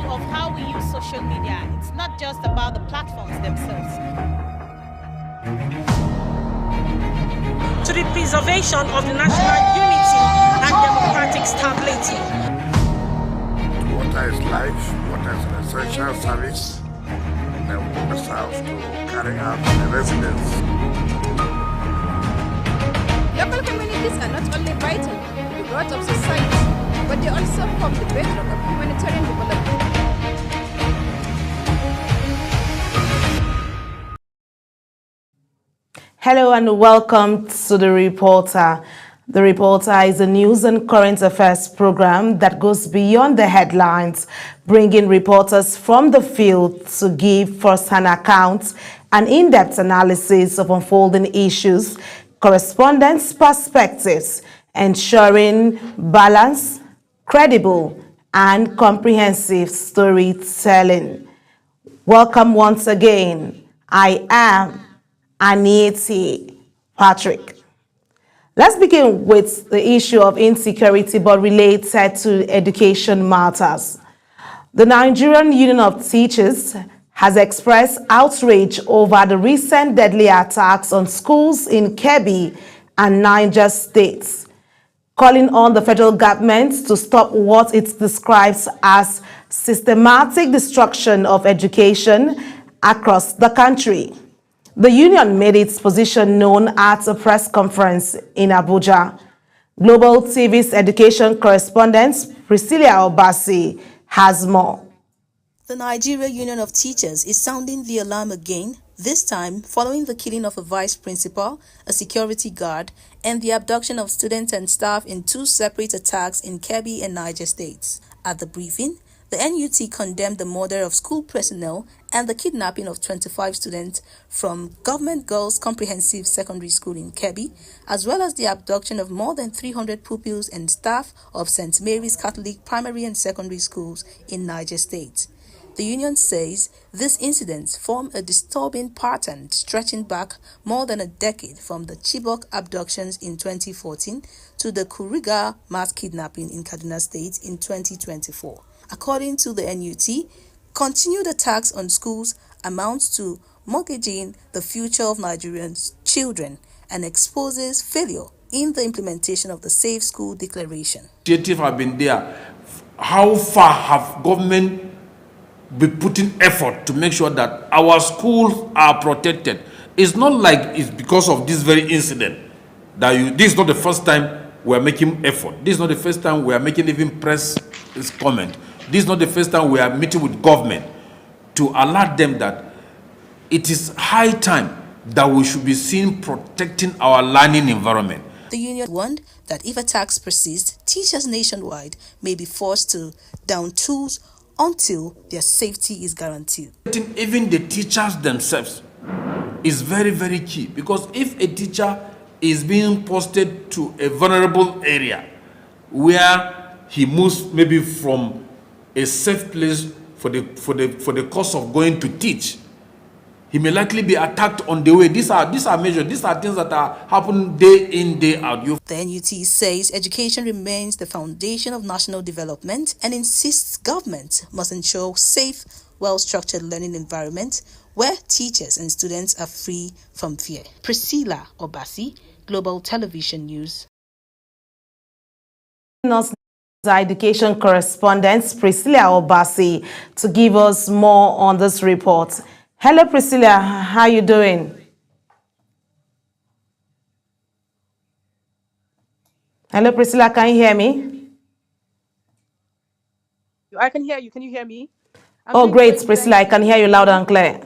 of how we use social media. It's not just about the platforms themselves. To the preservation of the national unity and democratic stability. Water is life, water is an essential service, and we must have to carry out the residents. Local communities are not only vital to the growth of society, but they also form the bedrock of humanitarian development. Hello and welcome to The Reporter. The Reporter is a news and current affairs program that goes beyond the headlines, bringing reporters from the field to give first-hand accounts and in-depth analysis of unfolding issues, correspondence perspectives, ensuring balance, credible, and comprehensive storytelling. Welcome once again. I am Anieti Patrick. Let's begin with the issue of insecurity, but related to education matters. The Nigerian Union of Teachers has expressed outrage over the recent deadly attacks on schools in Kebbi and Niger states, calling on the federal government to stop what it describes as systematic destruction of education across the country. The union made its position known at a press conference in Abuja. Global TV's education correspondent Priscilla Obasi has more. The Nigeria Union of Teachers is sounding the alarm again, this time following the killing of a vice principal, a security guard, and the abduction of students and staff in two separate attacks in Kebbi and Niger states. At the briefing, the NUT condemned the murder of school personnel and the kidnapping of 25 students from Government Girls Comprehensive Secondary School in Kebbi, as well as the abduction of more than 300 pupils and staff of St. Mary's Catholic Primary and Secondary Schools in Niger State. The union says these incidents form a disturbing pattern stretching back more than a decade from the Chibok abductions in 2014 to the Kuriga mass kidnapping in Kaduna State in 2024. According to the NUT, continued attacks on schools amounts to mortgaging the future of Nigerian children and exposes failure in the implementation of the Safe School Declaration. Initiatives have been there. How far have government been putting effort to make sure that our schools are protected? It's not like it's because of this very incident that this is not the first time we are making effort. This is not the first time we are making even press comment. This is not the first time we are meeting with government to alert them that it is high time that we should be seen protecting our learning environment. The union warned that if attacks persist, teachers nationwide may be forced to down tools until their safety is guaranteed. Even the teachers themselves is very, very key, because if a teacher is being posted to a vulnerable area where he moves maybe from a safe place for the course of going to teach, he may likely be attacked on the way. These are measures. These are things that are happening day in, day out. The NUT says education remains the foundation of national development and insists government must ensure safe, well-structured learning environment where teachers and students are free from fear. Priscilla Obasi, Global Television News. Education correspondent Priscilla Obasi to give us more on this report. Hello Priscilla, how are you doing? Hello Priscilla, can you hear me? I can hear you. Can you hear me? Oh great, Priscilla, I can hear you loud and clear.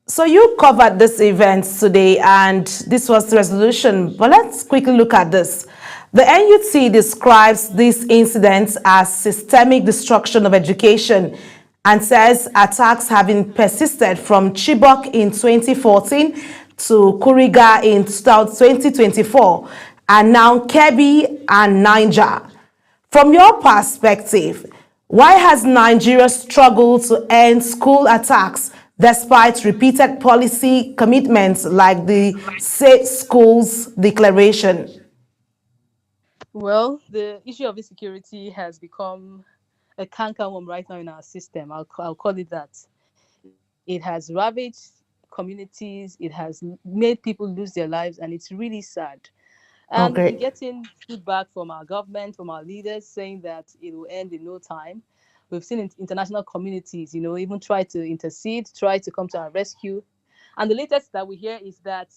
So you covered this event today and this was the resolution, but let's quickly look at this. The NUT describes these incidents as systemic destruction of education and says attacks having persisted from Chibok in 2014 to Kuriga in 2024 and now Kebbi and Niger. From your perspective, why has Nigeria struggled to end school attacks despite repeated policy commitments like the Safe Schools Declaration? Well, the issue of insecurity has become a cankerworm right now in our system. I'll call it that. It has ravaged communities. It has made people lose their lives, and it's really sad. And we're Okay. getting feedback from our government, from our leaders, saying that it will end in no time. We've seen international communities, even try to intercede, try to come to our rescue. And the latest that we hear is that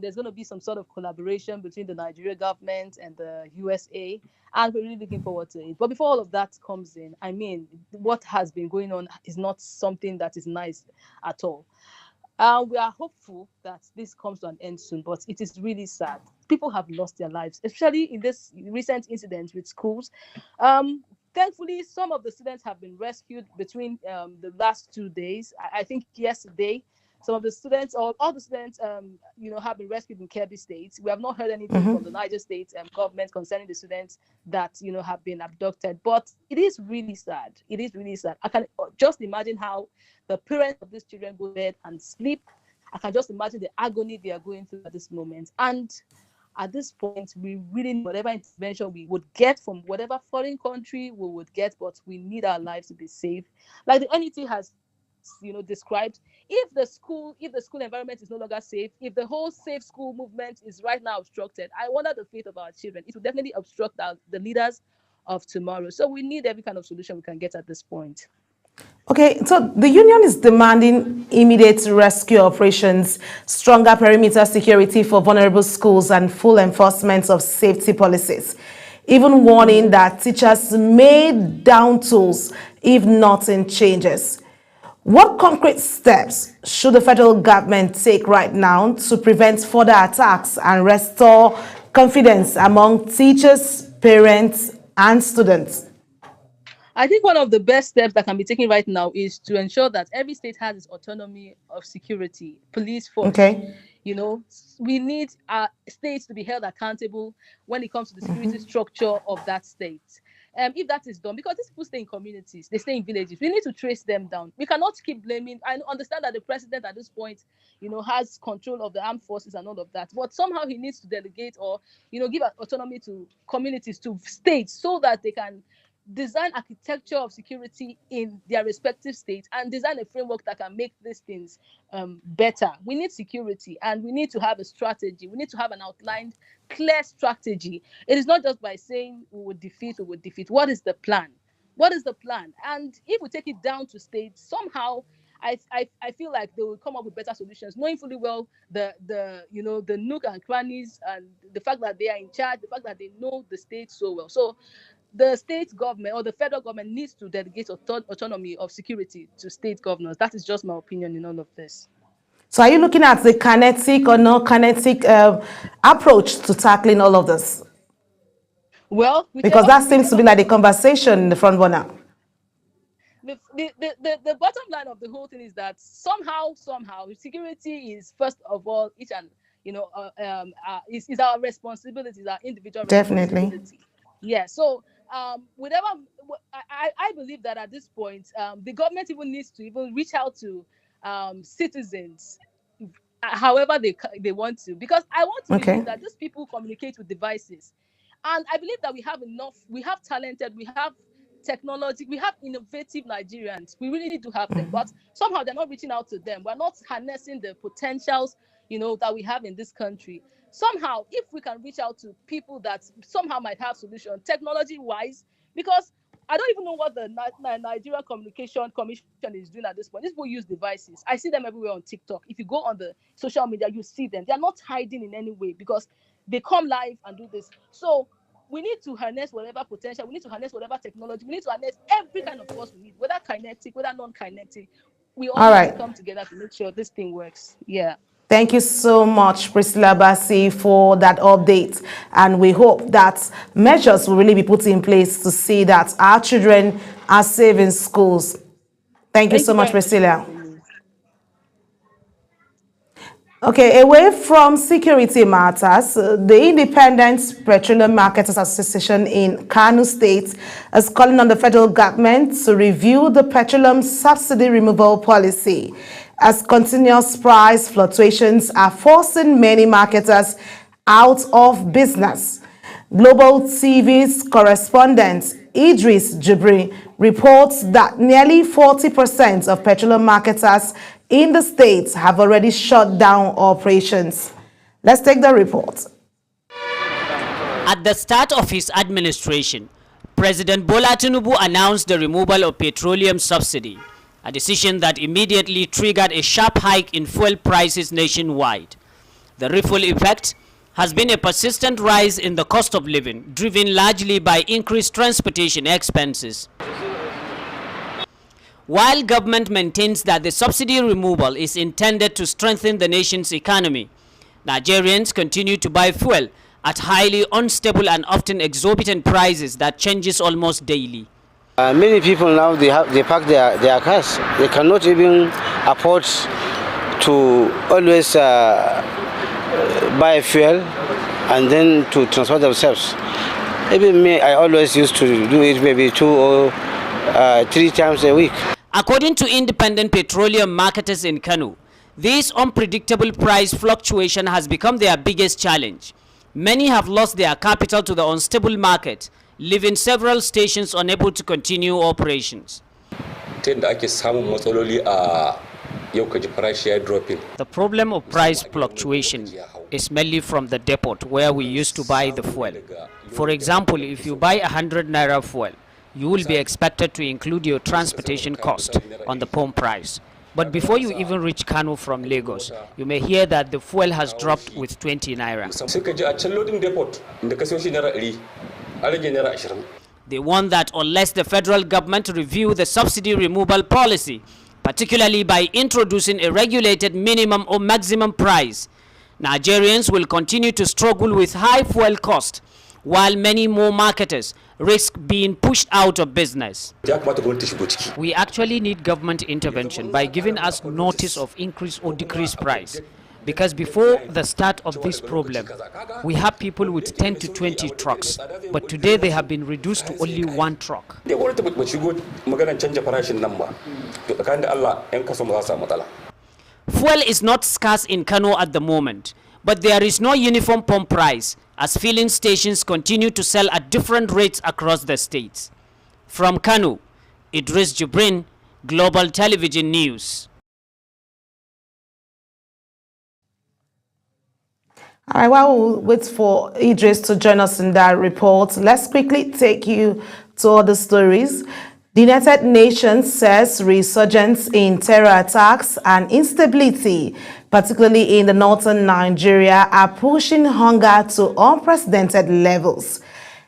there's going to be some sort of collaboration between the Nigeria government and the USA, and we're really looking forward to it. But before all of that comes in, I mean, what has been going on is not something that is nice at all. We are hopeful that this comes to an end soon, but it is really sad. People have lost their lives, especially in this recent incident with schools. Thankfully, some of the students have been rescued between the last 2 days. I think yesterday, some of the students, or all the students, have been rescued in Kebbi State. We have not heard anything from the Niger State government concerning the students that, have been abducted. But it is really sad. It is really sad. I can just imagine how the parents of these children go to bed and sleep. I can just imagine the agony they are going through at this moment. And at this point, we really need whatever intervention we would get from whatever foreign country we would get, but we need our lives to be safe. Like the NET has, described, if the school environment is no longer safe, if the whole safe school movement is right now obstructed, I wonder the fate of our children. It will definitely obstruct the leaders of tomorrow. So we need every kind of solution we can get at this point. Okay, so the union is demanding immediate rescue operations, stronger perimeter security for vulnerable schools, and full enforcement of safety policies, even warning that teachers may down tools if nothing changes. What concrete steps should the federal government take right now to prevent further attacks and restore confidence among teachers, parents, and students? I think one of the best steps that can be taken right now is to ensure that every state has its autonomy of security, police force. Okay. We need our states to be held accountable when it comes to the security structure of that state. If that is done, because these people stay in communities, they stay in villages, we need to trace them down. We cannot keep blaming. I understand that the president at this point, has control of the armed forces and all of that, but somehow he needs to delegate or, give autonomy to communities, to states, so that they can design architecture of security in their respective states and design a framework that can make these things better. We need security, and we need to have a strategy. We need to have an outlined, clear strategy. It is not just by saying we would defeat. What is the plan? What is the plan? And if we take it down to states, somehow I feel like they will come up with better solutions, knowing fully well the nook and crannies, and the fact that they are in charge, the fact that they know the state so well. So the state government or the federal government needs to delegate autonomy of security to state governors. That is just my opinion in all of this. So are you looking at the kinetic or non-kinetic approach to tackling all of this? Well, because that seems to be like the conversation in the front runner. The bottom line of the whole thing is that somehow security is first of all is our responsibility, is our individual responsibility. Definitely. Yeah. So whatever, I believe that at this point, the government even needs to even reach out to citizens, however they want to, because I want to believe that these people communicate with devices, and I believe that we have talented, we have technology, we have innovative Nigerians. We really need to have them, but somehow they're not reaching out to them. We're not harnessing the potentials, that we have in this country. Somehow, if we can reach out to people that somehow might have solutions technology-wise, because I don't even know what the Nigeria Communication Commission is doing at this point. These people use devices. I see them everywhere on TikTok. If you go on the social media, you see them. They are not hiding in any way because they come live and do this. So we need to harness whatever potential. We need to harness whatever technology. We need to harness every kind of force we need, whether kinetic, whether non-kinetic. We all need to come together to make sure this thing works. Yeah. Thank you so much, Priscilla Bassey, for that update. And we hope that measures will really be put in place to see that our children are safe in schools. Thank you so much, Priscilla. Okay, away from security matters, the Independent Petroleum Marketers Association in Kano State is calling on the federal government to review the petroleum subsidy removal policy, as continuous price fluctuations are forcing many marketers out of business. Global TV's correspondent Idris Jibrin, reports that nearly 40% of petroleum marketers in the states have already shut down operations. Let's take the report. At the start of his administration, President Bola Tinubu announced the removal of petroleum subsidy, a decision that immediately triggered a sharp hike in fuel prices nationwide. The ripple effect has been a persistent rise in the cost of living, driven largely by increased transportation expenses. While government maintains that the subsidy removal is intended to strengthen the nation's economy, Nigerians continue to buy fuel at highly unstable and often exorbitant prices that changes almost daily. Many people now, they park their cars. They cannot even afford to always buy fuel and then to transport themselves. Even me, I always used to do it maybe 2 or 3 times a week. According to independent petroleum marketers in Kano, this unpredictable price fluctuation has become their biggest challenge. Many have lost their capital to the unstable market, leaving several stations unable to continue operations. The problem of price fluctuation is mainly from the depot where we used to buy the fuel. For example, if you buy 100 naira fuel, you will be expected to include your transportation cost on the pump price. But before you even reach Kano from Lagos, you may hear that the fuel has dropped with 20 naira. They warn that unless the federal government review the subsidy removal policy, particularly by introducing a regulated minimum or maximum price, Nigerians will continue to struggle with high fuel cost, while many more marketers risk being pushed out of business. We actually need government intervention by giving us notice of increase or decrease price. Because before the start of this problem, we have people with 10 to 20 trucks, but today they have been reduced to only 1 truck. Fuel is not scarce in Kano at the moment, but there is no uniform pump price, as filling stations continue to sell at different rates across the states. From Kano, Idris Jibrin, Global Television News. All right, while we'll wait for Idris to join us in that report, let's quickly take you to other stories. The United Nations says resurgence in terror attacks and instability, particularly in the northern Nigeria, are pushing hunger to unprecedented levels.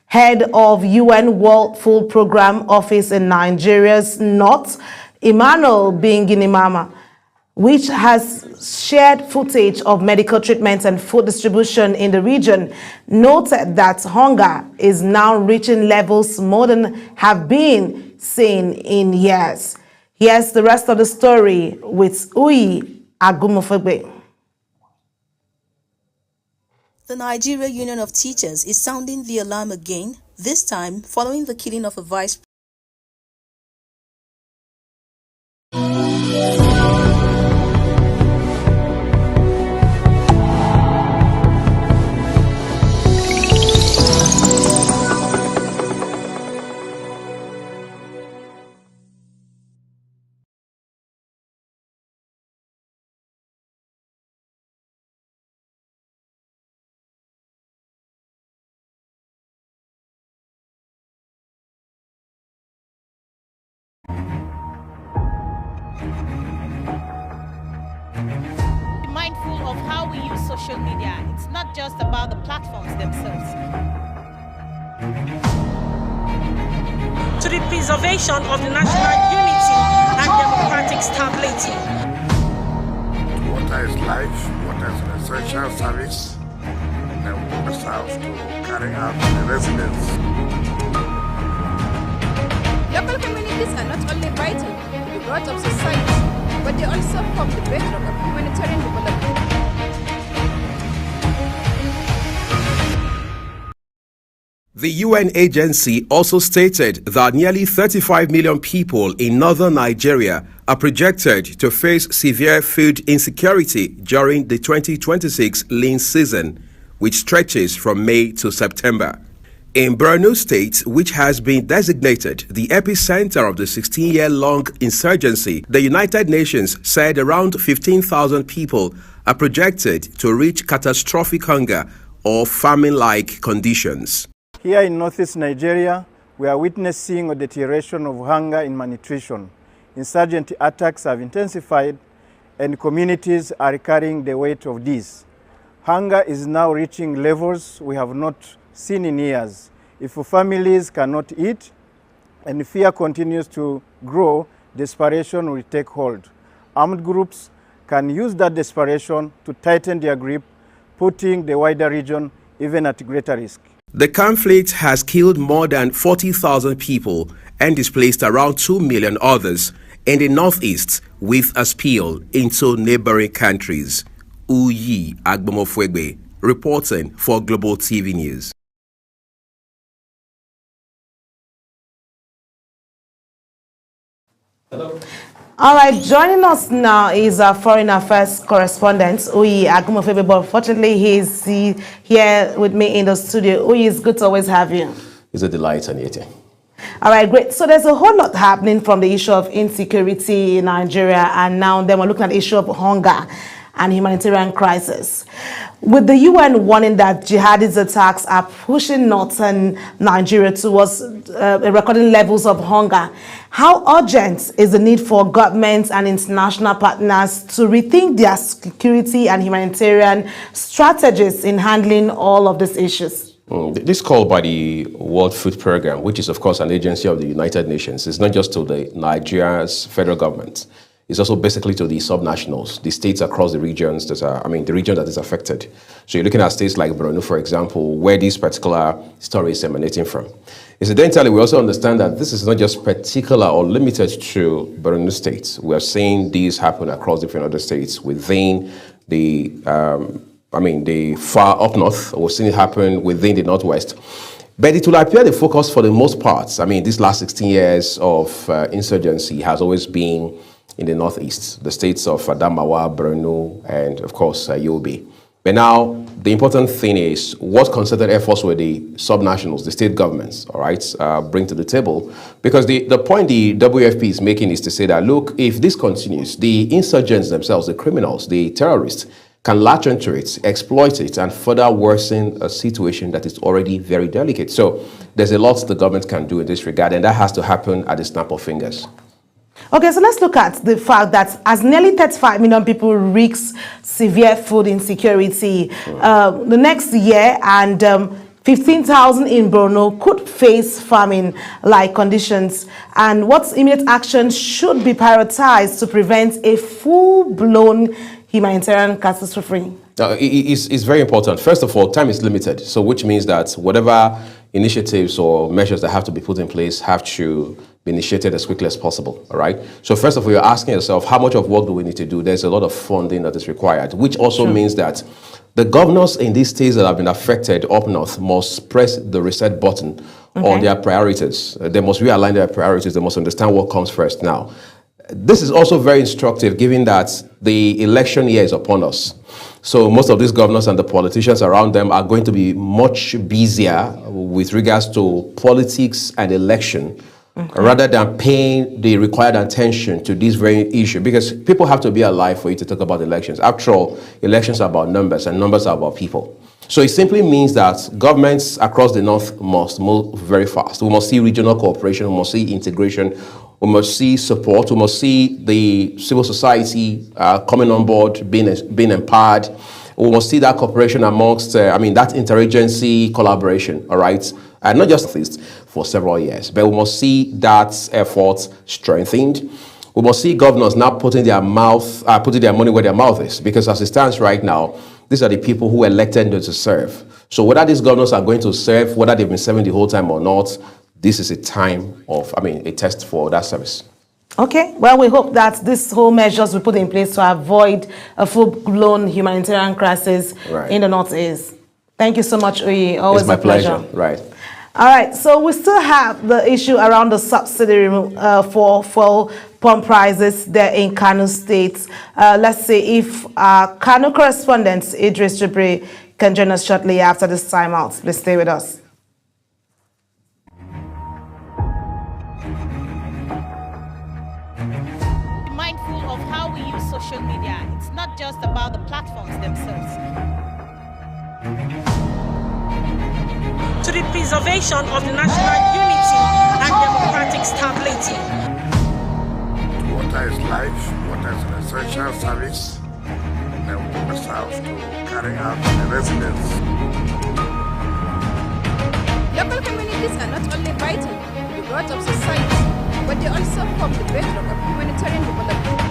Head of UN World Food Programme Office in Nigeria's north, Emmanuel Binginimama, which has shared footage of medical treatment and food distribution in the region, noted that hunger is now reaching levels more than have been seen in years. Here's the rest of the story with Uyi Agumofegbe. The Nigeria Union of Teachers is sounding the alarm again, this time following the killing of a vice mindful of how we use social media. It's not just about the platforms themselves. To the preservation of the national unity and democratic stability. Water is life, water is an essential service, and we must have to carry out the residents. Local communities are not only vital to the growth of society, but they also form the bedrock of humanitarian development. The UN agency also stated that nearly 35 million people in northern Nigeria are projected to face severe food insecurity during the 2026 lean season, which stretches from May to September. In Borno State, which has been designated the epicenter of the 16-year-long insurgency, the United Nations said around 15,000 people are projected to reach catastrophic hunger or famine-like conditions. Here in northeast Nigeria, we are witnessing a deterioration of hunger and malnutrition. Insurgent attacks have intensified and communities are carrying the weight of this. Hunger is now reaching levels we have not seen in years. If families cannot eat and fear continues to grow, desperation will take hold. Armed groups can use that desperation to tighten their grip, putting the wider region even at greater risk. The conflict has killed more than 40,000 people and displaced around 2 million others in the northeast, with a spill into neighboring countries. Uyi Agbomofwegbe, reporting for Global TV News. Hello. All right, joining us now is our foreign affairs correspondent, Uyi Agbomofwegbe, but fortunately he's here with me in the studio. Uyi, it's good to always have you. It's a delight, Anita. All right, great. So there's a whole lot happening from the issue of insecurity in Nigeria, and now then we're looking at the issue of hunger and humanitarian crisis. With the UN warning that jihadist attacks are pushing northern Nigeria towards recording levels of hunger, how urgent is the need for governments and international partners to rethink their security and humanitarian strategies in handling all of these issues? This call by the World Food Programme, which is of course an agency of the United Nations, is not just to the Nigeria's federal government. It's also basically to the subnationals, the states across the regions that are, the region that is affected. So you're looking at states like Borno, for example, where this particular story is emanating from. Incidentally, we also understand that this is not just particular or limited to Borno State. We are seeing these happen across different other states within the, the far up north. We're seeing it happen within the northwest. But it will appear the focus for the most part, these last 16 years of insurgency has always been in the northeast, the states of Adamawa, Borno, and of course, Yobe. But now, the important thing is what concerted efforts will the subnationals, the state governments, bring to the table. Because the point the WFP is making is to say that, look, if this continues, the insurgents themselves, the criminals, the terrorists, can latch into it, exploit it, and further worsen a situation that is already very delicate. So there's a lot the government can do in this regard, and that has to happen at the snap of fingers. Okay, so let's look at the fact that as nearly 35 million people risk severe food insecurity the next year, and 15,000 in Borno could face famine-like conditions, and what immediate action should be prioritized to prevent a full-blown humanitarian catastrophe? It's very important. First of all, time is limited, so which means that whatever initiatives or measures that have to be put in place have to be initiated as quickly as possible, all right? So first of all, you're asking yourself, how much of work do we need to do? There's a lot of funding that is required, which also means that the governors in these states that have been affected up north must press the reset button on their priorities. They must realign their priorities. They must understand what comes first now. This is also very instructive given that the election year is upon us. So most of these governors and the politicians around them are going to be much busier with regards to politics and election rather than paying the required attention to this very issue, because people have to be alive for you to talk about elections. After all, elections are about numbers and numbers are about people. So it simply means that governments across the north must move very fast. We must see regional cooperation, we must see integration, we must see support, we must see the civil society coming on board, being empowered. We must see that cooperation amongst, that interagency collaboration, all right? And not just this for several years, but we must see that effort strengthened. We must see governors now putting their money where their mouth is, because as it stands right now, these are the people who elected them to serve. So whether these governors are going to serve, whether they've been serving the whole time or not, this is a time of, a test for that service. Okay, well, we hope that this whole measures we put in place to avoid a full-blown humanitarian crisis in the Northeast. Thank you so much, Uyi. Always it's my a pleasure. Right. All right, so we still have the issue around the subsidy for fuel pump prices there in Kano State. Let's see if Kano correspondent Idris Jibri can join us shortly after this time out. Please stay with us. about the platforms themselves. To the preservation of the national unity and democratic stability. Water is life, water is an essential service, and we must have to carry out the residents. Local communities are not only vital to the growth of society, but they also form the bedrock of humanitarian development.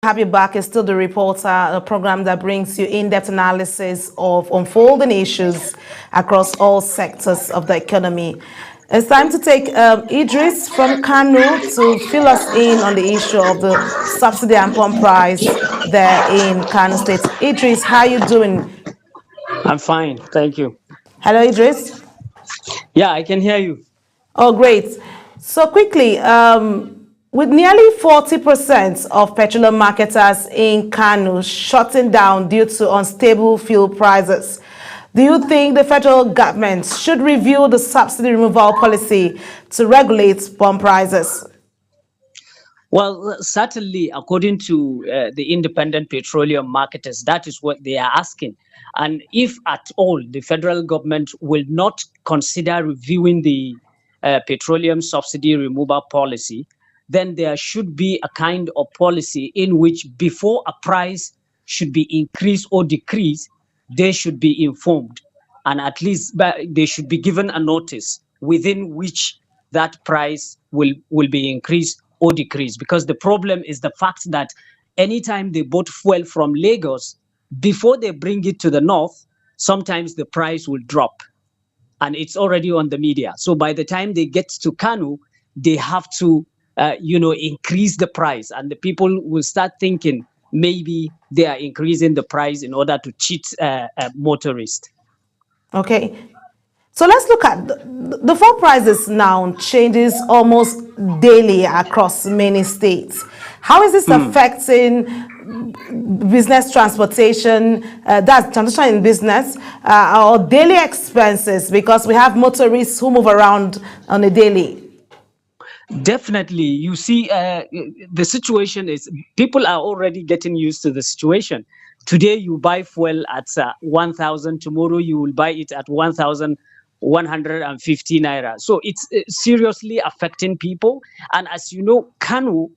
Have you back is still the reporter, a program that brings you in-depth analysis of unfolding issues across all sectors of the economy. It's time to take Idris from Kano to fill us in on the issue of the subsidy and pump price there in Kano State. Idris, how are you doing? I'm fine, thank you. Hello, Idris. Yeah, I can hear you. Oh, great. So quickly, with nearly 40% of petroleum marketers in Kano shutting down due to unstable fuel prices, do you think the federal government should review the subsidy removal policy to regulate pump prices? Well, certainly, according to the independent petroleum marketers, that is what they are asking. And if at all the federal government will not consider reviewing the petroleum subsidy removal policy, then there should be a kind of policy in which before a price should be increased or decreased, they should be informed, and at least they should be given a notice within which that price will be increased or decreased. Because the problem is the fact that anytime they bought fuel from Lagos, before they bring it to the north, sometimes the price will drop, and it's already on the media. So by the time they get to Kano, they have to increase the price, and the people will start thinking maybe they are increasing the price in order to cheat motorists. Okay, so let's look at the fuel prices now changes almost daily across many states. How is this affecting business transportation, that's transportation in business, or daily expenses, because we have motorists who move around on a daily? Definitely. You see, the situation is people are already getting used to the situation. Today, you buy fuel at 1,000. Tomorrow, you will buy it at 1,150 naira. So it's seriously affecting people. And as you know, Kano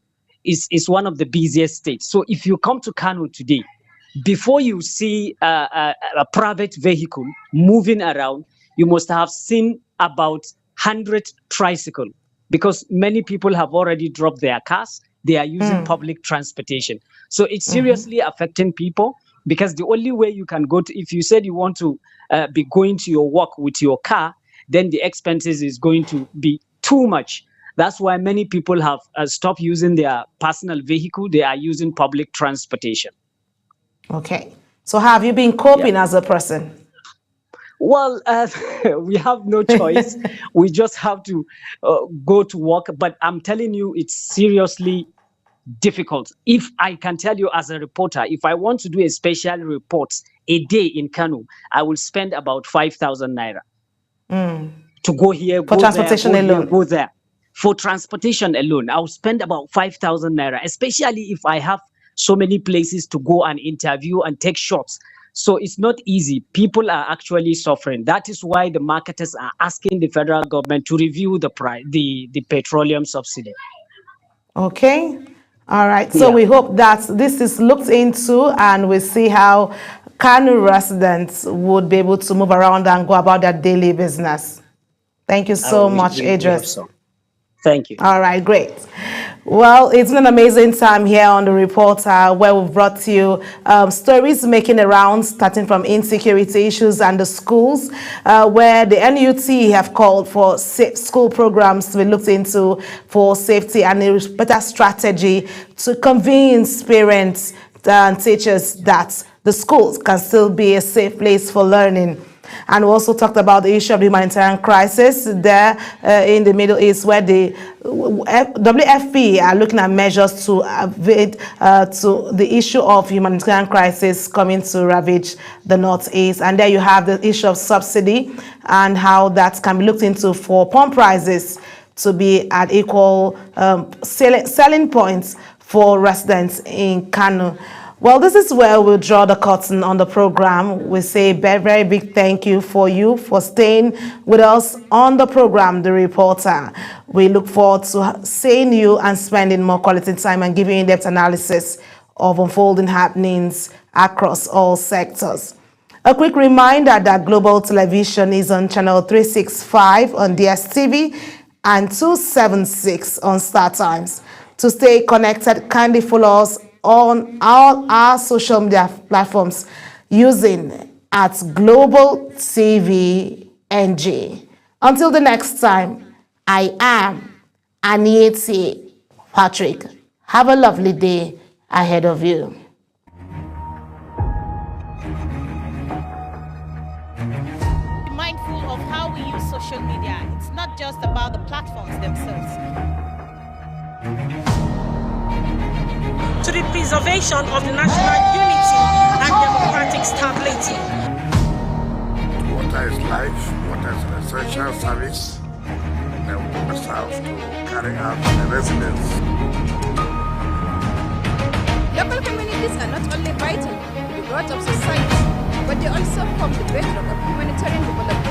is one of the busiest states. So if you come to Kano today, before you see a private vehicle moving around, you must have seen about 100 tricycles. Because many people have already dropped their cars, they are using public transportation. So it's seriously affecting people, because the only way you can go to, if you said you want to be going to your work with your car, then the expenses is going to be too much. That's why many people have stopped using their personal vehicle. They are using public transportation. Okay. So have you been coping as a person? Well, we have no choice. We just have to go to work. But I'm telling you, it's seriously difficult. If I can tell you as a reporter, if I want to do a special report a day in Kano, I will spend about 5,000 naira to go here, for go transportation there, go alone. Here, go there. For transportation alone, I'll spend about 5,000 naira, especially if I have so many places to go and interview and take shots. So it's not easy. People are actually suffering. That is why the marketers are asking the federal government to review the price, the petroleum subsidy. Okay. All right. So we hope that this is looked into, and we see how Kano residents would be able to move around and go about their daily business. Thank you so much, Idris. Thank you. All right, great. Well, it's been an amazing time here on The Reporter, where we've brought you stories making the rounds, starting from insecurity issues and the schools, where the NUT have called for school programs to be looked into for safety and a better strategy to convince parents and teachers that the schools can still be a safe place for learning. And we also talked about the issue of the humanitarian crisis there in the Middle East, where the WFP are looking at measures to avoid to the issue of humanitarian crisis coming to ravage the Northeast. And there you have the issue of subsidy and how that can be looked into for pump prices to be at equal selling points for residents in Kano. Well, this is where we'll draw the curtain on the program. We say very, very big thank you for staying with us on the program, The Reporter. We look forward to seeing you and spending more quality time and giving in-depth analysis of unfolding happenings across all sectors. A quick reminder that Global Television is on channel 365 on DSTV and 276 on StarTimes. To stay connected, kindly follow us on all our social media platforms using @Global TV NG. Until the next time, I am Anieti Patrick. Have a lovely day ahead of you. Be mindful of how we use social media. It's not just about the platforms themselves. To the preservation of the national unity and democratic stability. Water is life, water is an essential service that we must have to carry out the residents. Local communities are not only vital to the growth of society, but they also form the bedrock of humanitarian development.